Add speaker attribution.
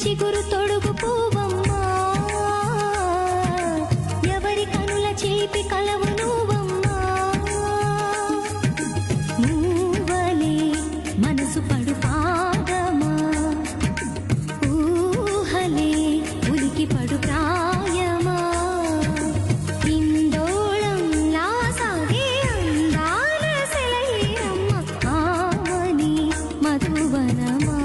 Speaker 1: చిగురు తొడుగు పూవమ్మా ఎవరి కనుల చేపి కలవు నువ్వమ్మా నువ్వలే మనసు పడు పాదమా ఊహలే ఉలికి పడు ప్రాయమా ఇందోళంలా సాగే అందాల సెలయేరమ్మ ఆమని మధువనమా